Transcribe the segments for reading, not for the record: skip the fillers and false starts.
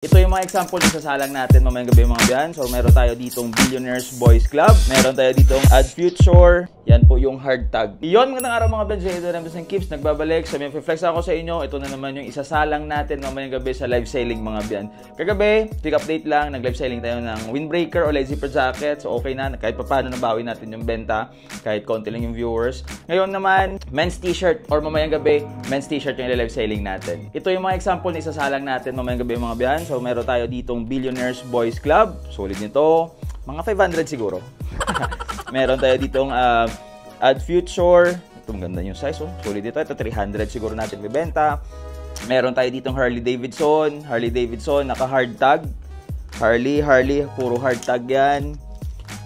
Ito yung mga example na sasalang natin mamayang gabi mga biyan. So meron tayo ditong Billionaires Boys Club. Meron tayo ditong Add Future. Yan po yung hard tag. Iyon, magandang araw mga biyan. Jay Rambis and Kips. Nagbabalik. So may flex ako sa inyo. Ito na naman yung isasalang natin mamayang gabi sa live selling mga biyan. Kagabi, quick update lang. Nag-live selling tayo ng windbreaker o light zipper jacket. So okay na. Kahit paano nabawi natin yung benta. Kahit konti lang yung viewers. Ngayon naman, men's t-shirt or mamayang gabi, men's t-shirt yung live selling natin. Ito yung mga example na isasalang natin mamayang gabi mga biyan. So meron tayo ditong Billionaires Boys Club. Solid nito. Mga 500 siguro. Meron tayo ditong Add Future. Ito maganda yung size. Oh. Solid ito. Ito 300 siguro natin bibenta. Meron tayo ditong Harley Davidson. Harley Davidson. Naka hard tag. Harley. Puro hard tag yan.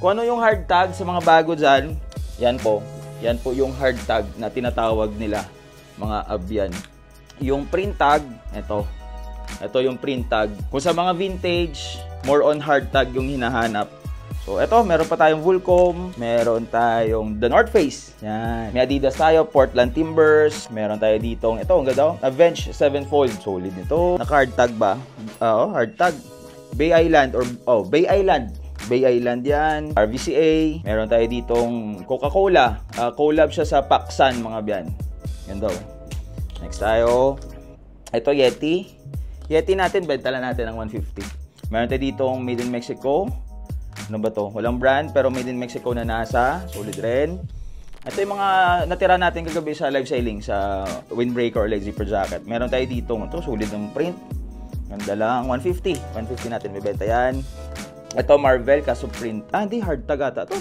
Kung ano yung hard tag sa mga bago dyan, yan po. Yan po yung hard tag na tinatawag nila. Mga abyan. Yung print tag, ito yung print tag. Kung sa mga vintage, more on hard tag yung hinahanap. So, ito, meron pa tayong Vulcom. Meron tayong The North Face. Yan. May Adidas tayo, Portland Timbers. Meron tayo ditong, ito, ang ganda. Avenge 7-fold. Solid nito. Naka-hard tag ba? Hard tag. Bay Island Bay Island. Bay Island yan. RVCA. Meron tayo ditong Coca-Cola. Collab siya sa Paksan, mga biyan. Yan daw. Next tayo. Ito, Yeti. Yeti natin, benta lang natin ng 150. Meron tayo ditong Made in Mexico. Ano ba to? Walang brand, pero Made in Mexico na NASA. Solid rin. Ito yung mga natira natin kagabi sa live selling sa windbreaker or light zipper jacket. Meron tayo ditong, ito, solid ng print. Ganda lang, 150. 150 natin, bibenta yan. Ito, Marvel, kaso print. Hindi, hard tag ata to.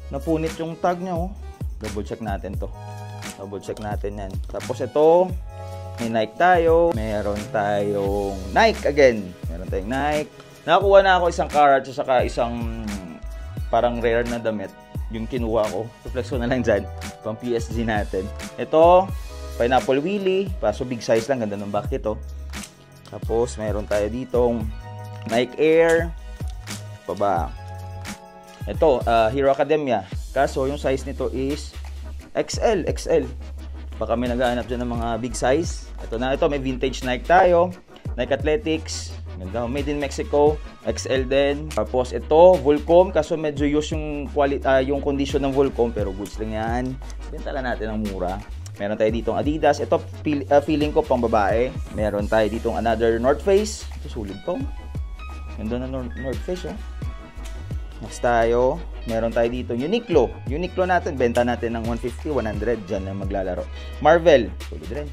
Napunit yung tag niya, oh. Double check natin to. Double check natin yan. Tapos ito, may Nike tayo. Meron tayong Nike again. Meron tayong Nike. Nakakuha na ako isang carrot at saka isang parang rare na damit. Yung kinuha ko. Reflex ko na lang dyan. Pang PSG natin. Ito, Pineapple Willy. Paso big size lang. Ganda ng back ito. Tapos, meron tayo ditong Nike Air. Pa ba? Ito, Hero Academia. Kaso, yung size nito is XL. Baka may naghahanap dyan ng mga big size. Ito na, ito may vintage Nike tayo. Nike Athletics. Ganda, Made in Mexico. XL din. Tapos ito, Vulcom. Kaso medyo use yung yung condition ng Vulcom. Pero goods lang yan. Benta lang natin ng mura. Meron tayo ditong Adidas. Ito, feeling ko pang babae. Meron tayo ditong another North Face. Ito, sulit to. Ganda na North Face, oh. Next tayo, meron tayo dito Uniqlo. Uniqlo natin, benta natin ng 150, 100. Diyan lang maglalaro. Marvel, solid rin.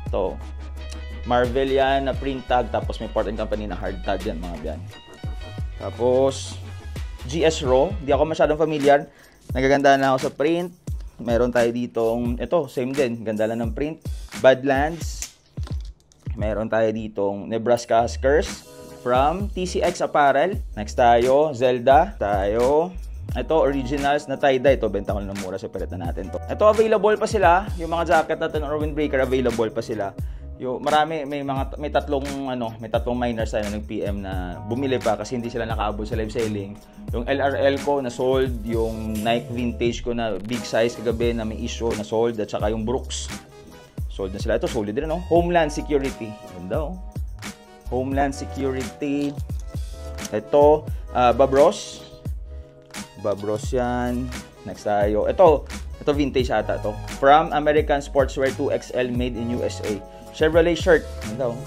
Ito, Marvel yan na print tag. Tapos may Port & Company na hard tag yan, mga biyan. Tapos, GS Raw. Hindi ako masyadong familiar. Nagaganda na ako sa print. Meron tayo ditong, ito, same din. Ganda lang ng print. Badlands. Meron tayo ditong Nebraska Huskers from TCX Apparel. Next tayo, Zelda. Ito, originals na tie-dye. Ito, benta ko ng mura. Separate na natin to. Ito, available pa sila. Yung mga jacket natin or windbreaker, available pa sila. Marami, may tatlong miners tayo na nag-PM na bumili pa kasi hindi sila nakaabot sa live selling. Yung LRL ko na sold, yung Nike vintage ko na big size kagabi na may issue na sold, at saka yung Brooks. Sold na sila. Ito, solid din, no? Homeland Security. Ganda, oh. Homeland Security. Ito, Bob Ross. Bob Ross yan. Next tayo. Ito vintage ata to. From American Sportswear 2XL, made in USA. Chevrolet shirt. Ano?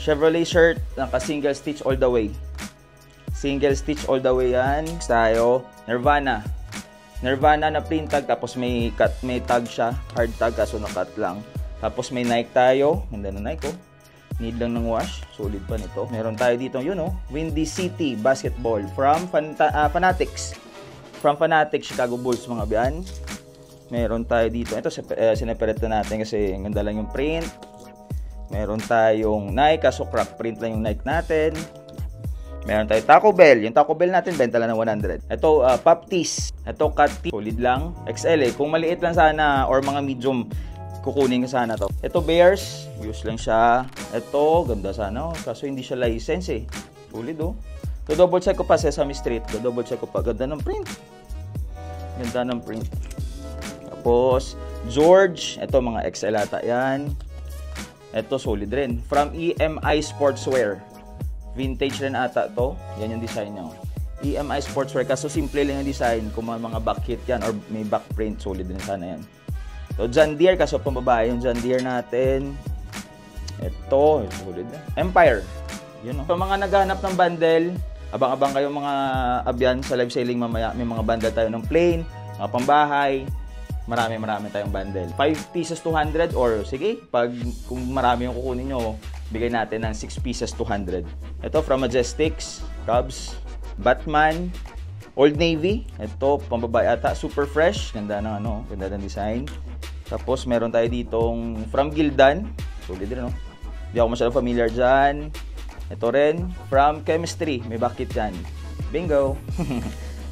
Chevrolet shirt. Naka single stitch all the way. Single stitch all the way yan. Next tayo. Nirvana na print tag. Tapos may tag siya. Hard tag kaso na-cut lang. Tapos may Nike tayo. Ganda na Nike, oh. Need lang ng wash. Solid pa nito. Meron tayo dito, Windy City Basketball from Fanatics. From Fanatics, Chicago Bulls, mga biyan. Meron tayo dito. Ito, sineperate na natin kasi ganda lang yung print. Meron tayong Nike, kaso crack print lang yung Nike natin. Meron tayo Taco Bell. Yung Taco Bell natin, benta lang ng 100. Ito, Pop Tees. Ito, Cut Tee. Solid lang. XL eh. Kung maliit lang sana or mga medium, kukunin ko sana to. Ito, Bears. Use lang siya. Ito, ganda sana. Kaso hindi siya license eh. Solid, oh. So, double check ko pa Sesame Street. Double check ko pa. Ganda ng print. Tapos, George. Ito, mga XL ata yan. Ito, solid rin. From EMI Sportswear. Vintage rin ata to. Yan yung design niya. EMI Sportswear. Kaso simple lang yung design. Kung may mga back hit yan or may back print, solid din sana yan. So, John Deere. Kaso pambabae yung John Deere natin. Ito, solid din. Empire. Yun, no? So, mga naghahanap ng bundle, abang-abang kayo mga abyan sa live selling mamaya. May mga bundle tayo ng plain, mga pambahay. Marami tayong bundle. 5 pieces 200 or sige, kung marami yung kukunin nyo, bigay natin ng 6 pieces 200. Ito from Majestics, Cubs, Batman, Old Navy. Ito pambabae ata, super fresh, ganda ng ganda ng design. Tapos meron tayo ditong from Gildan, solid din no. Hindi ako masyadong familiar diyan. Ito rin from Chemistry, may bakit yan. Bingo.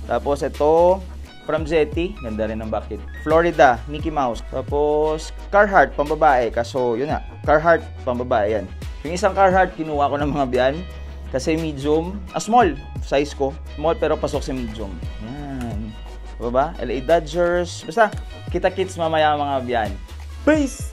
Tapos ito from Zeti, ganda rin ng bakit. Florida, Mickey Mouse. Tapos, Carhartt, pambabae. Kaso, yun nga, Carhartt, pambabae yan. Yung isang Carhartt, kinuha ko ng mga biyan. Kasi medium, small size ko. Small pero pasok sa medium. Yan. Diba ba? LA Dodgers. Basta, kita-kits mamaya mga biyan. Peace!